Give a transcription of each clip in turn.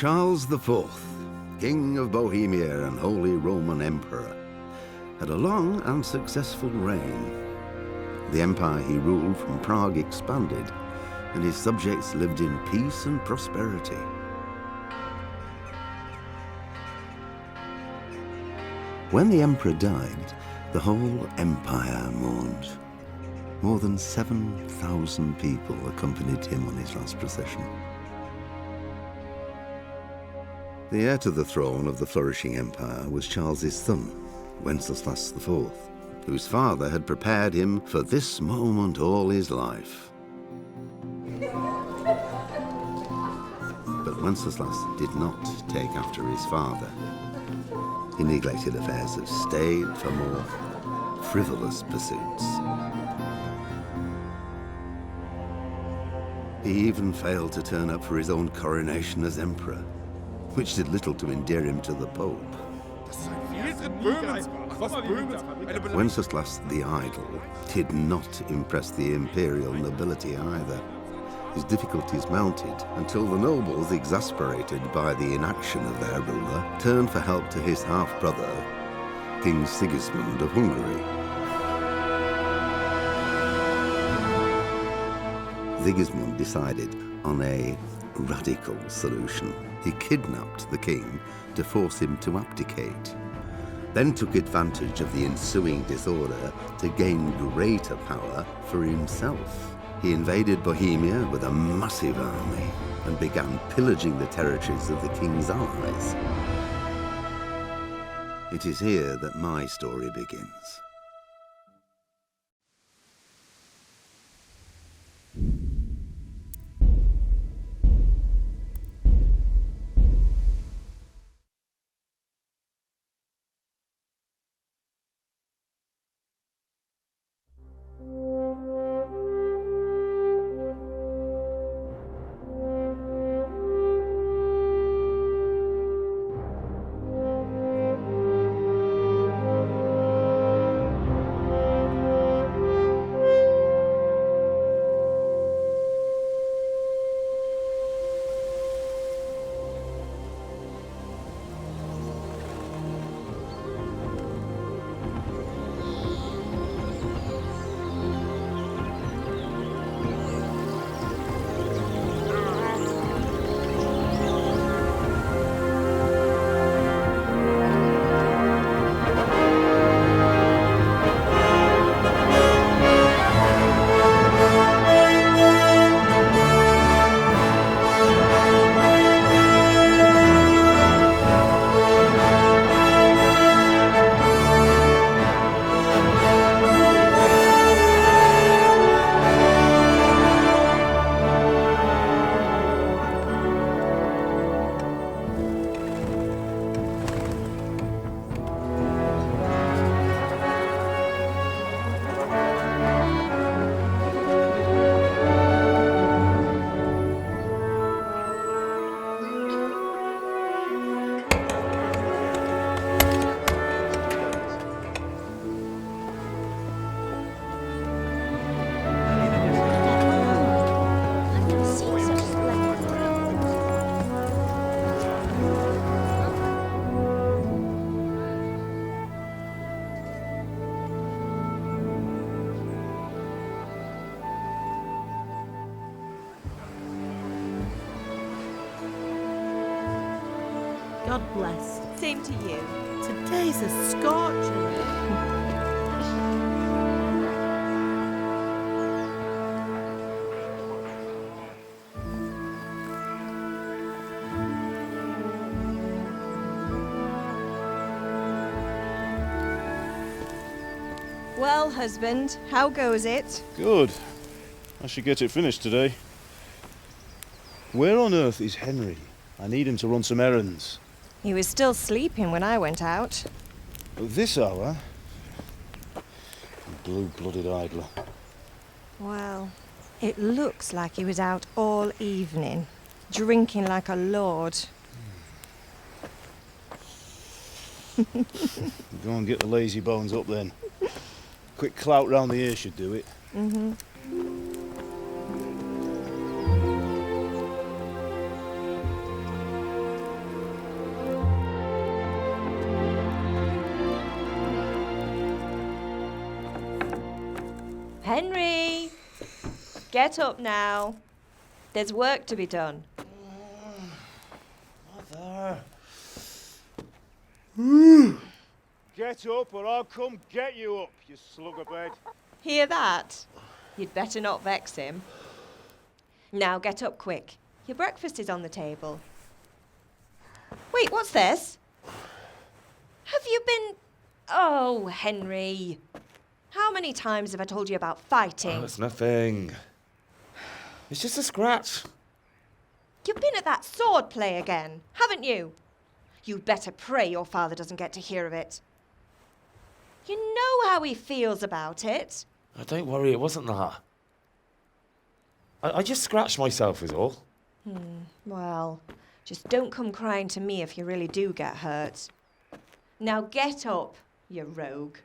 Charles IV, King of Bohemia and Holy Roman Emperor, had a long and successful reign. The empire he ruled from Prague expanded, and his subjects lived in peace and prosperity. When the emperor died, the whole empire mourned. More than 7,000 people accompanied him on his last procession. The heir to the throne of the flourishing empire was Charles's son, Wenceslas IV, whose father had prepared him for this moment all his life. But Wenceslas did not take after his father. He neglected affairs of state for more frivolous pursuits. He even failed to turn up for his own coronation as emperor, which did little to endear him to the Pope. Wenceslas the Idle did not impress the imperial nobility either. His difficulties mounted until the nobles, exasperated by the inaction of their ruler, turned for help to his half-brother, King Sigismund of Hungary. Sigismund decided on a radical solution. He kidnapped the king to force him to abdicate, then took advantage of the ensuing disorder to gain greater power for himself. He invaded Bohemia with a massive army and began pillaging the territories of the king's allies. It is here that my story begins. God bless. Same to you. Today's a scorcher. Well, husband, how goes it? Good. I should get it finished today. Where on earth is Henry? I need him to run some errands. He was still sleeping when I went out. At this hour? Blue-blooded idler. Well, it looks like he was out all evening, drinking like a lord. Go and get the lazy bones up then. Quick clout round the ear should do it. Mm-hmm. Henry! Get up now. There's work to be done. Mother. Get up or I'll come get you up, you slugabed. Hear that? You'd better not vex him. Now get up quick. Your breakfast is on the table. Wait, what's this? Have you been... Oh, Henry. How many times have I told you about fighting? Oh, it's nothing. It's just a scratch. You've been at that sword play again, haven't you? You'd better pray your father doesn't get to hear of it. You know how he feels about it. Oh, don't worry, it wasn't that. I just scratched myself is all. Well, just don't come crying to me if you really do get hurt. Now get up, you rogue.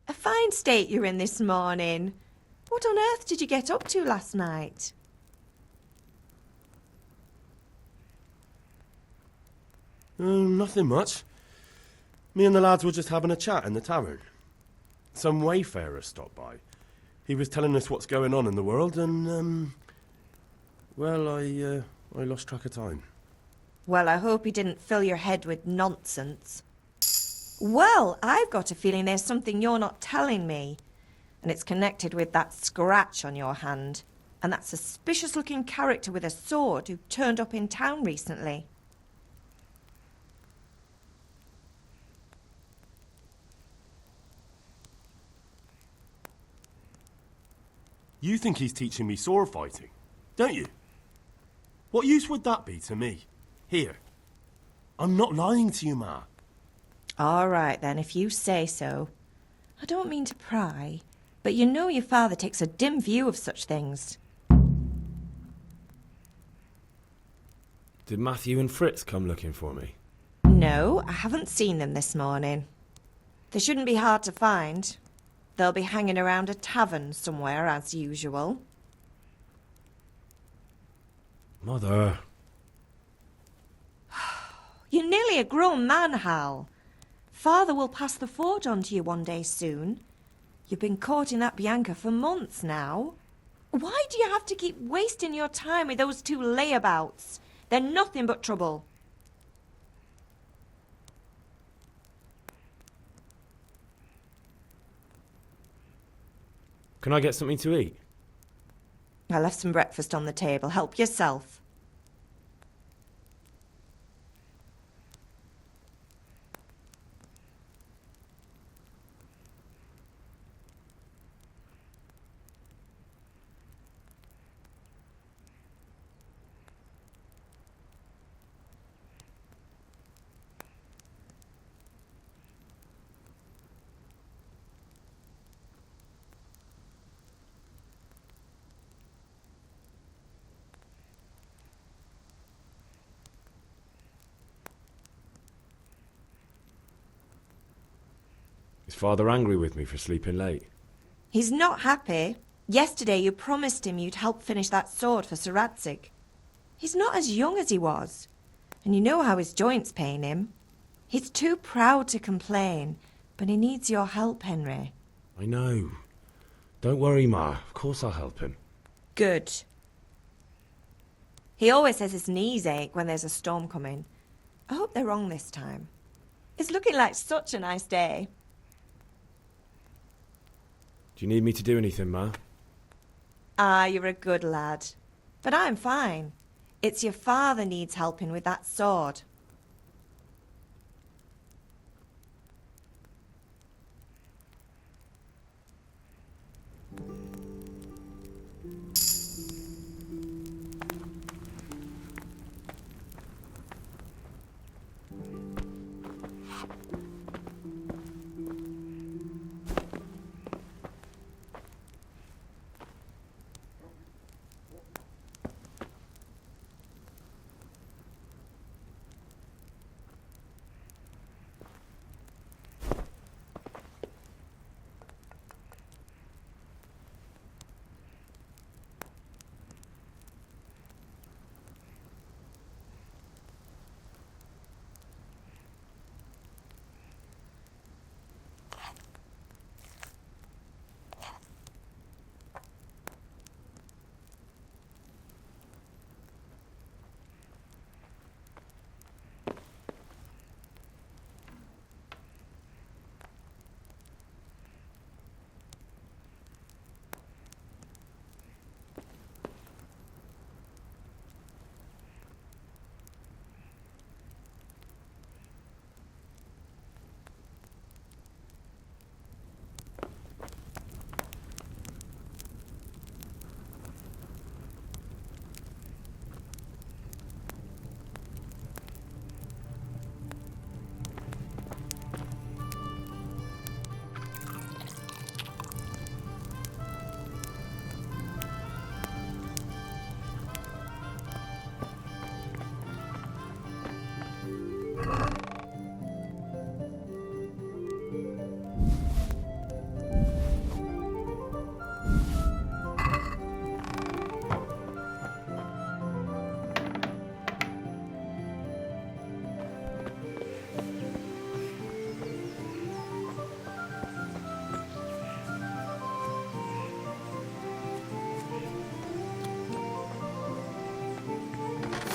A fine state you're in this morning. What on earth did you get up to last night? Nothing much. Me and the lads were just having a chat in the tavern. Some wayfarer stopped by. He was telling us what's going on in the world and, well, I lost track of time. Well, I hope he didn't fill your head with nonsense. Well, I've got a feeling there's something you're not telling me. And it's connected with that scratch on your hand. And that suspicious-looking character with a sword who turned up in town recently. You think he's teaching me sword fighting, don't you? What use would that be to me? Here. I'm not lying to you, Ma. All right, then, if you say so. I don't mean to pry, but you know your father takes a dim view of such things. Did Matthew and Fritz come looking for me? No, I haven't seen them this morning. They shouldn't be hard to find. They'll be hanging around a tavern somewhere, as usual. Mother. You're nearly a grown man, Hal. Father will pass the forge on to you one day soon. You've been courting that Bianca for months now. Why do you have to keep wasting your time with those two layabouts? They're nothing but trouble. Can I get something to eat? I left some breakfast on the table. Help yourself. Is Father angry with me for sleeping late? He's not happy. Yesterday you promised him you'd help finish that sword for Sir Radzig. He's not as young as he was, and you know how his joints pain him. He's too proud to complain, but he needs your help, Henry. I know. Don't worry, Ma. Of course I'll help him. Good. He always says his knees ache when there's a storm coming. I hope they're wrong this time. It's looking like such a nice day. Do you need me to do anything, Ma? Ah, you're a good lad. But I'm fine. It's your father needs helping with that sword.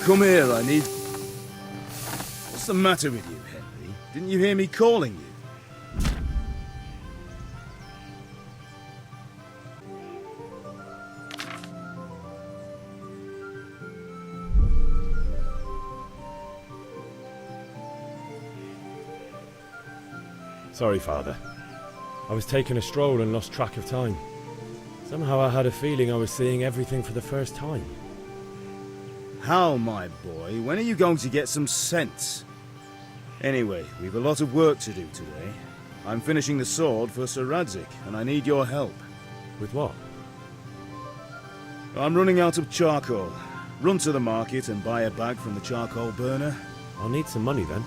Come here, I need... What's the matter with you, Henry? Didn't you hear me calling you? Sorry, Father. I was taking a stroll and lost track of time. Somehow I had a feeling I was seeing everything for the first time. How, my boy? When are you going to get some sense? Anyway, we've a lot of work to do today. I'm finishing the sword for Sir Radzig, and I need your help. With what? I'm running out of charcoal. Run to the market and buy a bag from the charcoal burner. I'll need some money then.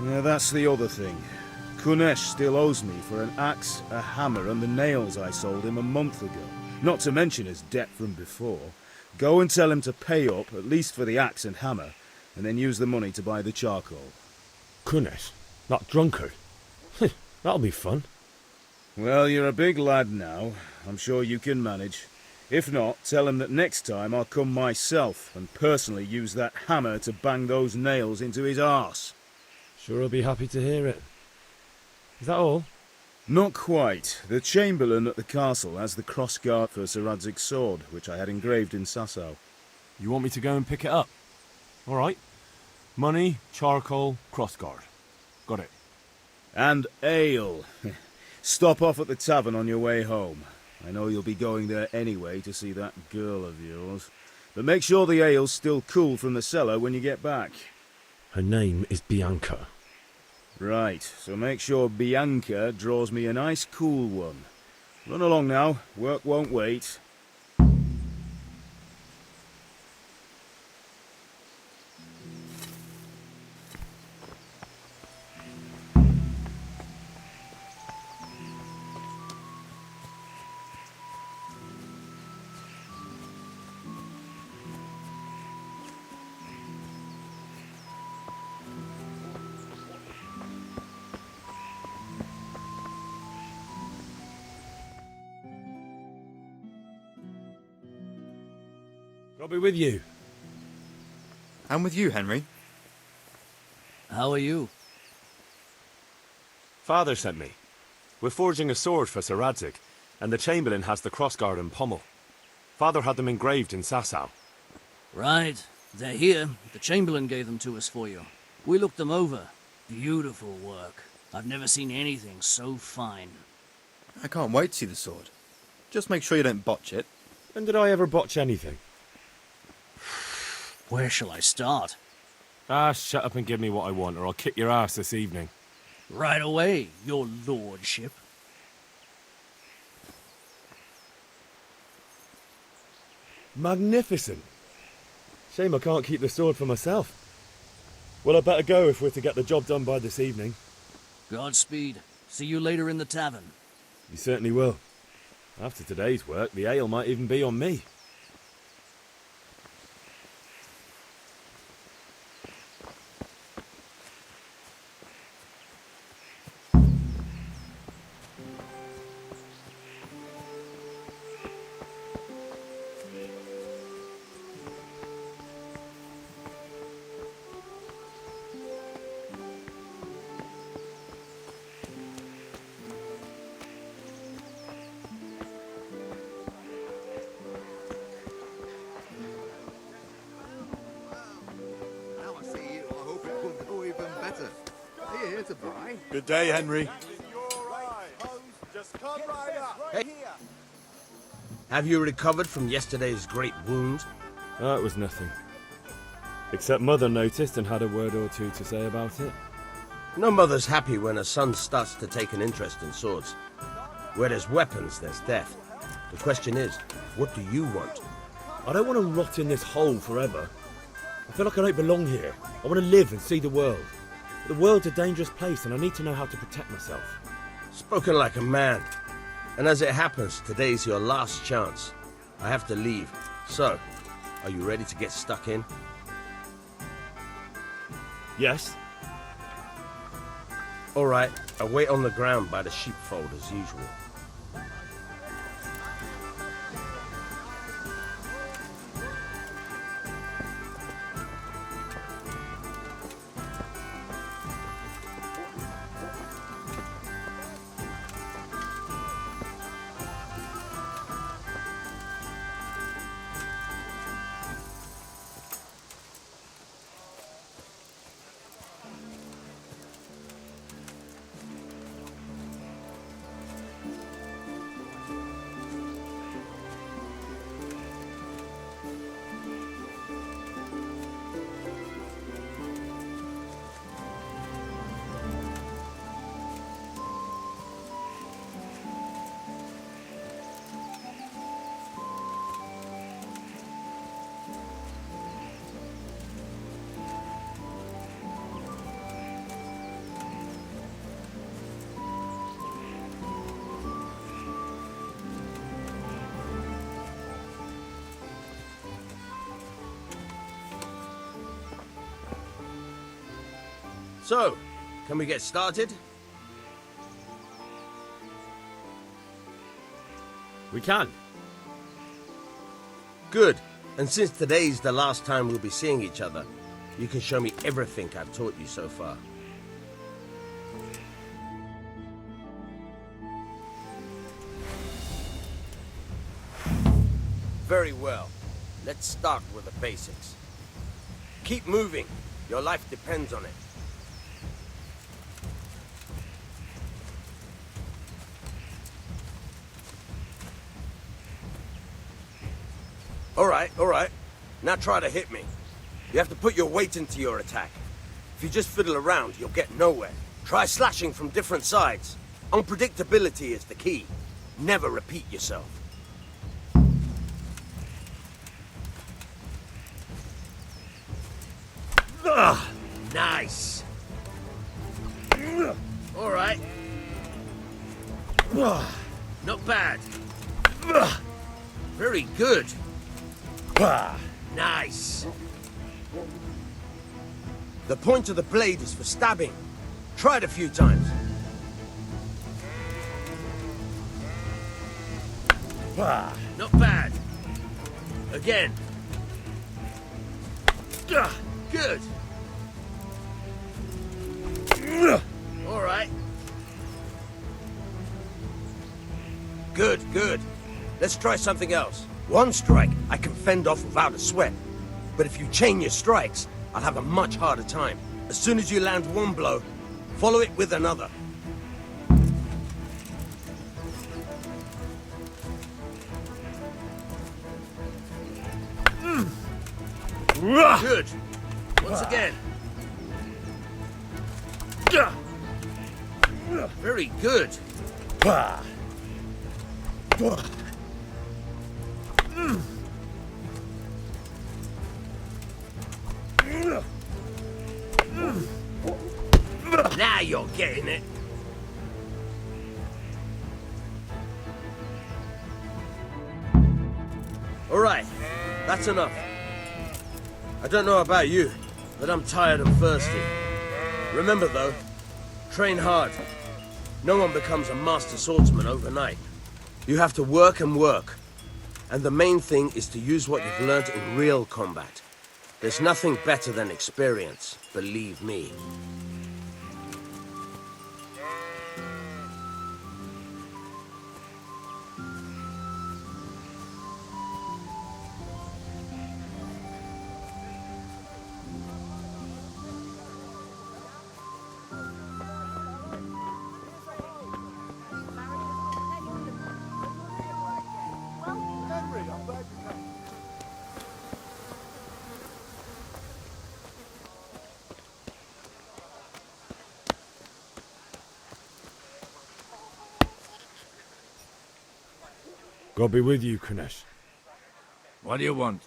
Yeah, that's the other thing. Kunesh still owes me for an axe, a hammer, and the nails I sold him a month ago. Not to mention his debt from before. Go and tell him to pay up, at least for the axe and hammer, and then use the money to buy the charcoal. Kunesh? That drunkard? That'll be fun. Well, you're a big lad now. I'm sure you can manage. If not, tell him that next time I'll come myself and personally use that hammer to bang those nails into his arse. Sure, I'll be happy to hear it. Is that all? Not quite. The Chamberlain at the castle has the crossguard for Sir Radzig's sword, which I had engraved in Sasau. You want me to go and pick it up? All right. Money, charcoal, crossguard. Got it. And ale. Stop off at the tavern on your way home. I know you'll be going there anyway to see that girl of yours. But make sure the ale's still cool from the cellar when you get back. Her name is Bianca. Right, so make sure Bianca draws me a nice cool one. Run along now, work won't wait. I'll be with you. I'm with you, Henry. How are you? Father sent me. We're forging a sword for Sir Radzig, and the Chamberlain has the crossguard and pommel. Father had them engraved in Sasau. Right. They're here. The Chamberlain gave them to us for you. We looked them over. Beautiful work. I've never seen anything so fine. I can't wait to see the sword. Just make sure you don't botch it. When did I ever botch anything? Where shall I start? Ah, shut up and give me what I want, or I'll kick your ass this evening. Right away, your lordship. Magnificent. Shame I can't keep the sword for myself. Well, I better go if we're to get the job done by this evening. Godspeed. See you later in the tavern. You certainly will. After today's work, the ale might even be on me. Good day, Henry. Hey. Have you recovered from yesterday's great wound? Oh, it was nothing. Except Mother noticed and had a word or two to say about it. No mother's happy when a son starts to take an interest in swords. Where there's weapons, there's death. The question is, what do you want? I don't want to rot in this hole forever. I feel like I don't belong here. I want to live and see the world. The world's a dangerous place and I need to know how to protect myself. Spoken like a man. And as it happens, today's your last chance. I have to leave. So, are you ready to get stuck in? Yes. All right, I'll wait on the ground by the sheepfold as usual. So, can we get started? We can. Good. And since today's the last time we'll be seeing each other, you can show me everything I've taught you so far. Very well. Let's start with the basics. Keep moving. Your life depends on it. All right. Now try to hit me. You have to put your weight into your attack. If you just fiddle around, you'll get nowhere. Try slashing from different sides. Unpredictability is the key. Never repeat yourself. Nice. All right. Not bad. Very good. Nice. The point of the blade is for stabbing. Try it a few times. Not bad. Again. Good. All right. Good. Let's try something else. One strike, I can fend off without a sweat. But if you chain your strikes, I'll have a much harder time. As soon as you land one blow, follow it with another. Good. Once again. Very good. Now you're getting it. All right, that's enough. I don't know about you, but I'm tired and thirsty. Remember though, train hard. No one becomes a master swordsman overnight. You have to work and work. And the main thing is to use what you've learned in real combat. There's nothing better than experience, believe me. God be with you, Kunesh. What do you want?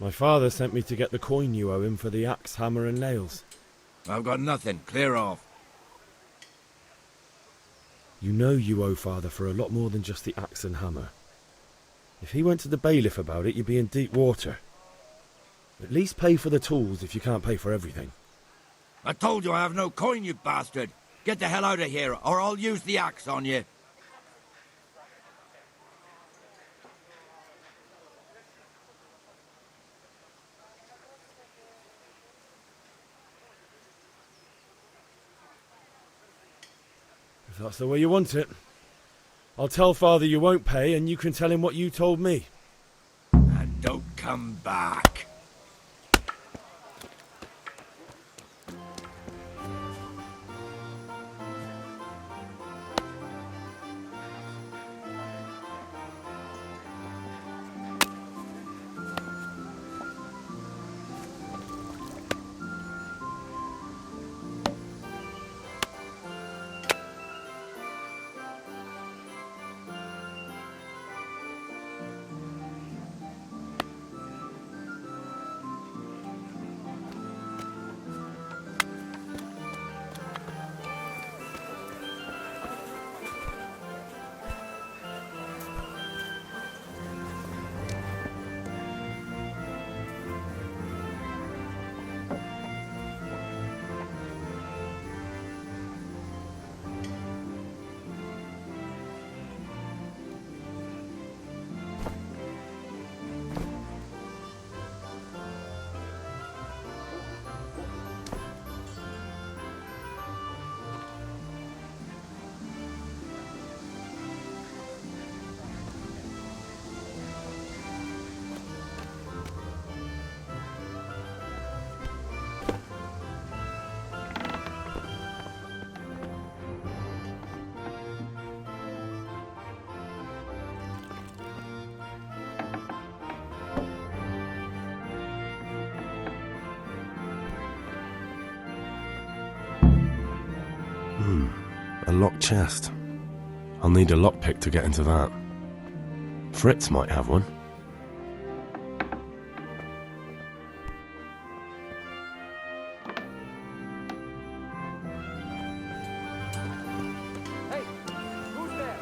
My father sent me to get the coin you owe him for the axe, hammer and nails. I've got nothing. Clear off. You know you owe father for a lot more than just the axe and hammer. If he went to the bailiff about it, you'd be in deep water. At least pay for the tools if you can't pay for everything. I told you I have no coin, you bastard. Get the hell out of here, or I'll use the axe on you. If that's the way you want it, I'll tell father you won't pay, and you can tell him what you told me. And don't come back. A locked chest. I'll need a lockpick to get into that. Fritz might have one. Hey, who's there?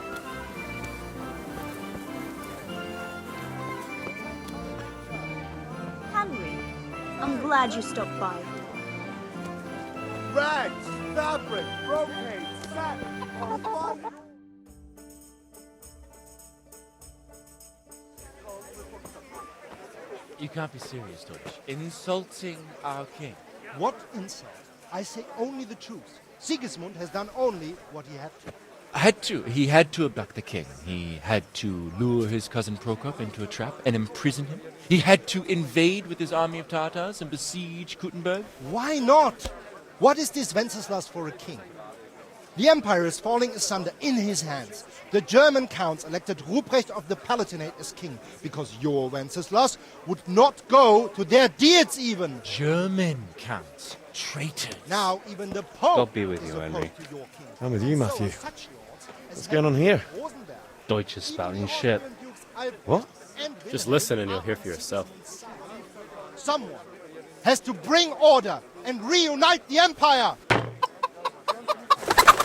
Henry, I'm glad you stopped by. Rags, fabric, brocade, satin, all fun. You can't be serious, Deutsch. Insulting our king. What insult? I say only the truth. Sigismund has done only what he had to. He had to abduct the king. He had to lure his cousin Prokop into a trap and imprison him. He had to invade with his army of Tartars and besiege Kuttenberg. Why not? What is this Wenceslas for a king? The empire is falling asunder in his hands. The German counts elected Ruprecht of the Palatinate as king because your Wenceslas would not go to their deeds even. German counts. Traitors. Now even the Pope God be with you, Henry. I'm with you, Matthew. What's going on here? Deutsch is spouting shit. What? Just listen and you'll hear for yourself. Someone has to bring order and reunite the empire.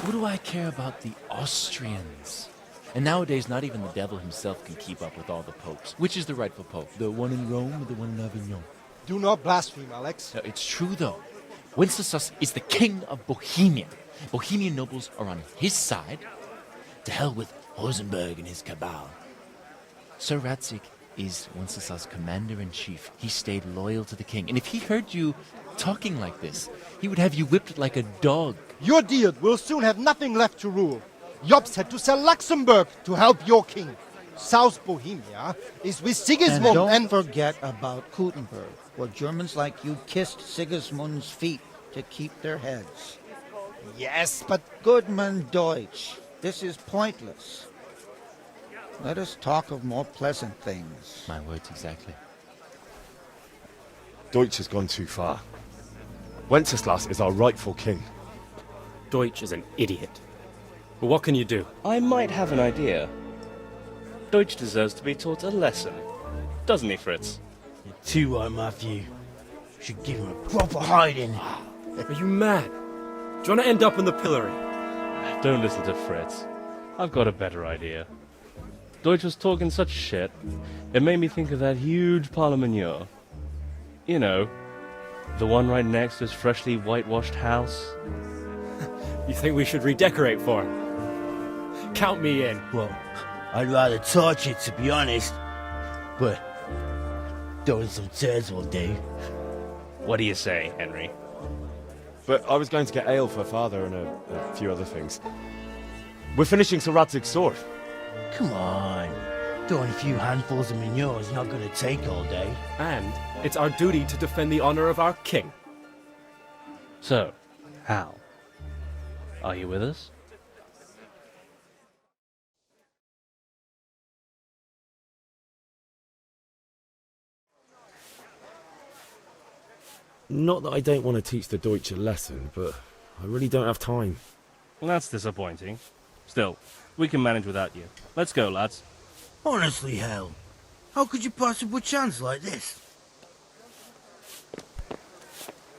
What do I care about the Austrians? And nowadays, not even the devil himself can keep up with all the popes. Which is the rightful pope? The one in Rome or the one in Avignon? Do not blaspheme, Alex. No, it's true, though. Wenceslas is the king of Bohemia. Bohemian nobles are on his side. To hell with Rosenberg and his cabal. Sir Ratzik is Wenceslas' commander-in-chief. He stayed loyal to the king. And if he heard you talking like this, he would have you whipped like a dog. Your deed will soon have nothing left to rule. Jobst had to sell Luxembourg to help your king. South Bohemia is with Sigismund and don't forget about Kuttenberg, where Germans like you kissed Sigismund's feet to keep their heads. Yes, but... Goodman Deutsch, this is pointless. Let us talk of more pleasant things. My words exactly. Deutsch has gone too far. Wenceslas is our rightful king. Deutsch is an idiot. But what can you do? I might have an idea. Deutsch deserves to be taught a lesson. Doesn't he, Fritz? You're too right, Matthew. Should give him a proper hiding. Are you mad? Do you want to end up in the pillory? Don't listen to Fritz. I've got a better idea. Deutsch was talking such shit, it made me think of that huge parliament. You know, the one right next to his freshly whitewashed house. You think we should redecorate for him? Count me in. Well, I'd rather torch it, to be honest. But throwing some turds all day. What do you say, Henry? But I was going to get ale for Father and a few other things. We're finishing Sir Radzig's sword. Come on. Throwing a few handfuls of manure is not going to take all day. And it's our duty to defend the honor of our king. So, Hal, are you with us? Not that I don't want to teach the Deutsch a lesson, but I really don't have time. Well, that's disappointing. Still, we can manage without you. Let's go, lads. Honestly, Hal, how could you possibly chance like this?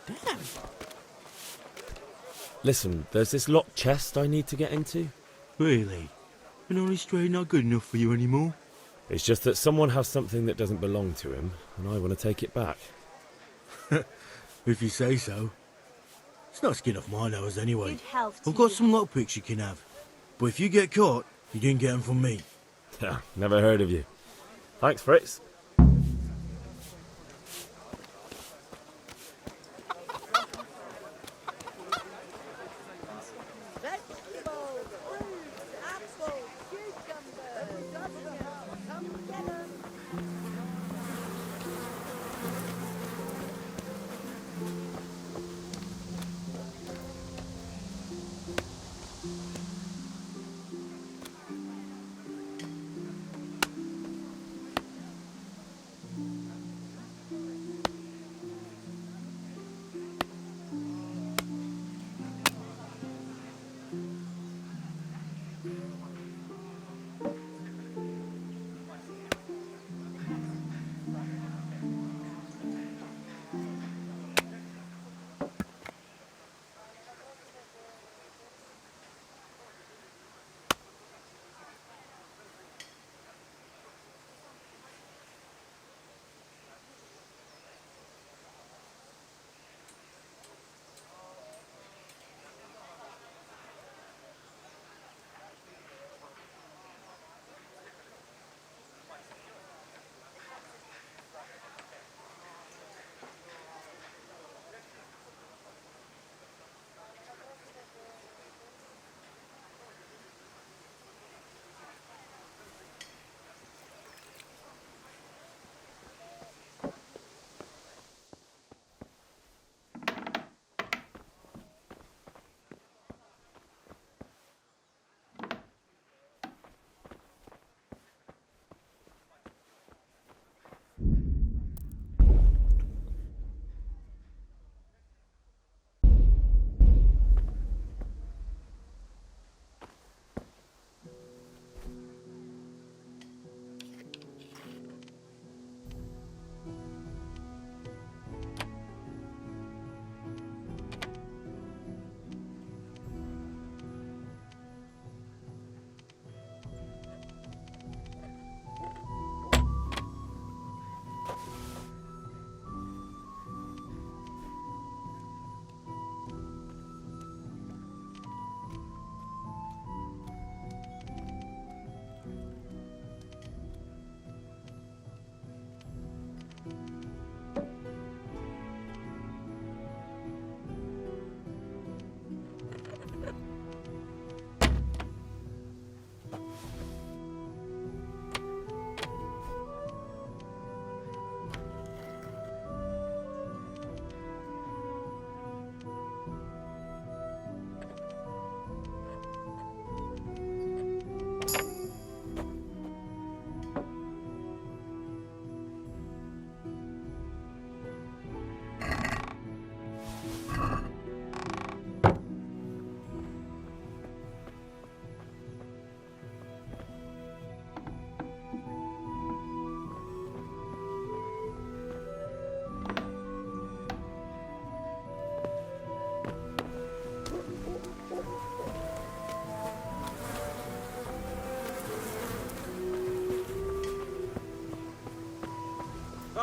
Damn. Listen, there's this locked chest I need to get into. Really? And only straight not good enough for you anymore? It's just that someone has something that doesn't belong to him, and I want to take it back. If you say so. It's not skin off my nose anyway. Good health to I've got you. some lockpicks you can have. But if you get caught, you didn't get them from me. Never heard of you. Thanks, Fritz.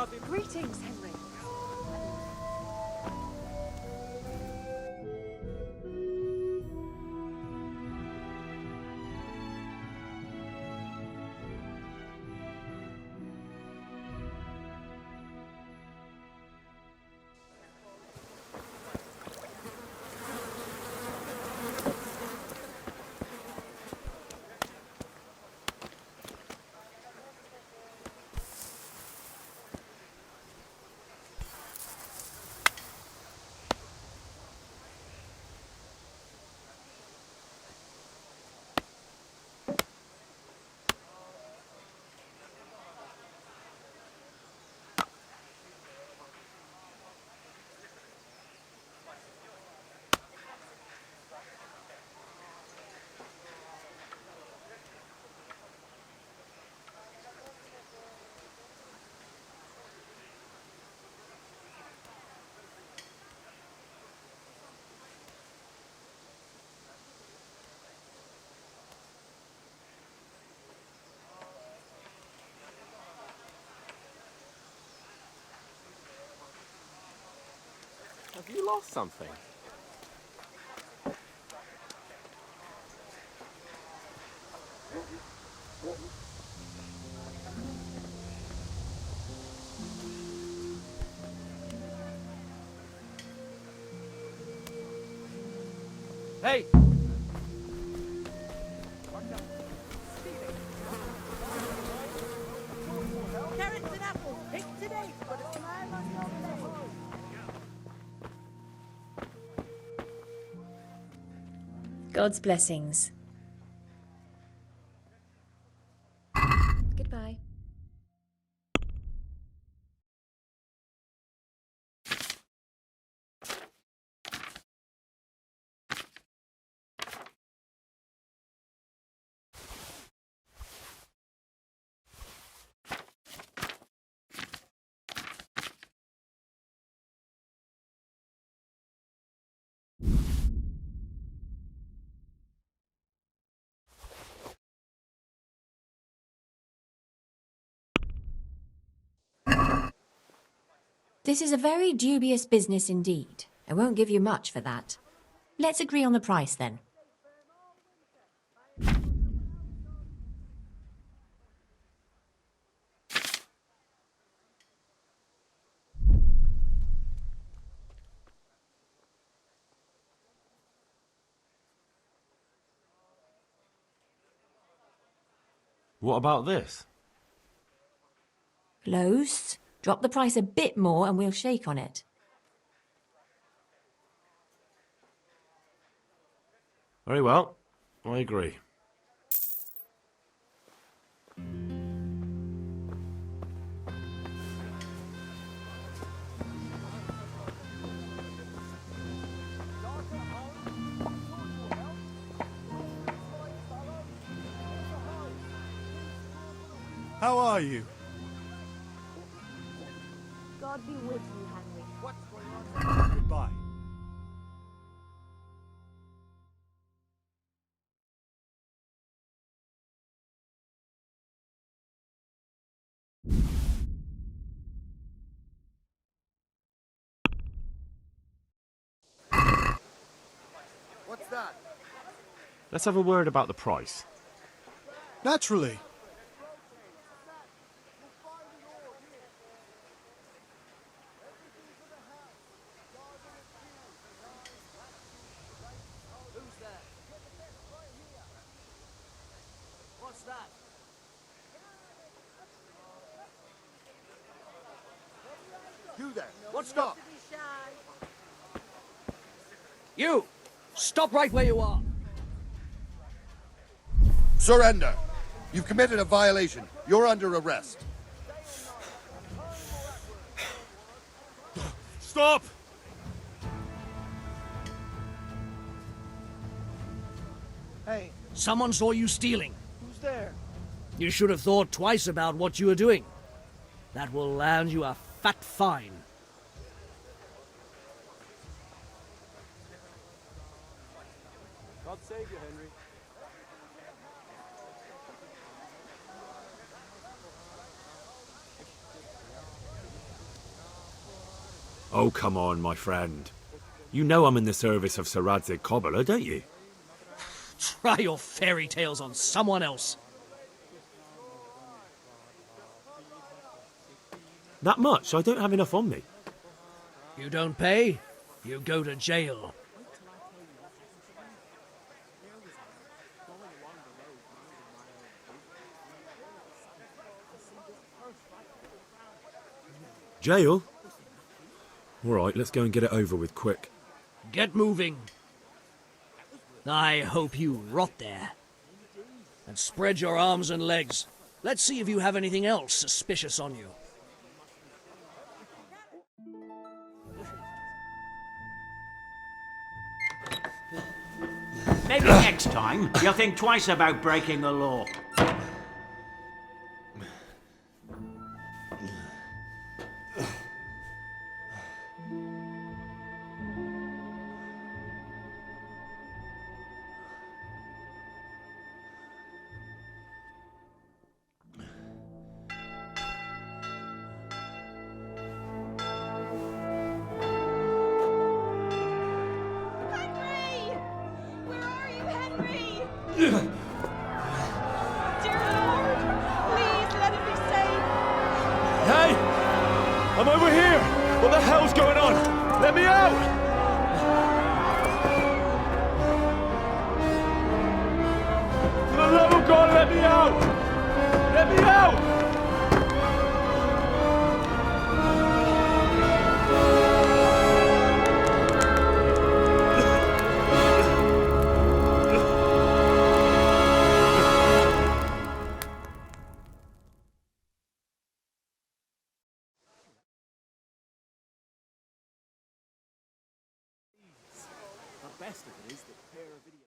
Greetings, Henry. Have you lost something? Hey! Carrots and apples, picked today, but a smile on your face. God's blessings. Goodbye. This is a very dubious business indeed. I won't give you much for that. Let's agree on the price then. What about this? Close. Drop the price a bit more and we'll shake on it. Very well. I agree. How are you? God be with you, Henry. What's going on? Goodbye. What's that? Let's have a word about the price. Naturally. What's that? You there? What's up? You! Stop right where you are! Surrender! You've committed a violation. You're under arrest. Stop! Hey, Someone saw you stealing. who's there? You should have thought twice about what you were doing. That will land you a fat fine. God save you, Henry. Oh, come on, my friend. You know I'm in the service of Sir Radzig Kobyla, don't you? Try your fairy tales on someone else. That much? I don't have enough on me. You don't pay, you go to jail. Jail? All right, let's go and get it over with quick. Get moving. I hope you rot there. And spread your arms and legs. Let's see if you have anything else suspicious on you. Maybe next time you'll think twice about breaking the law. Dear Lord, please let him be saved. Hey! I'm over here! What the hell's going on? Let me out! For the love of God, let me out! Let me out! The best of it is that pair of idiots.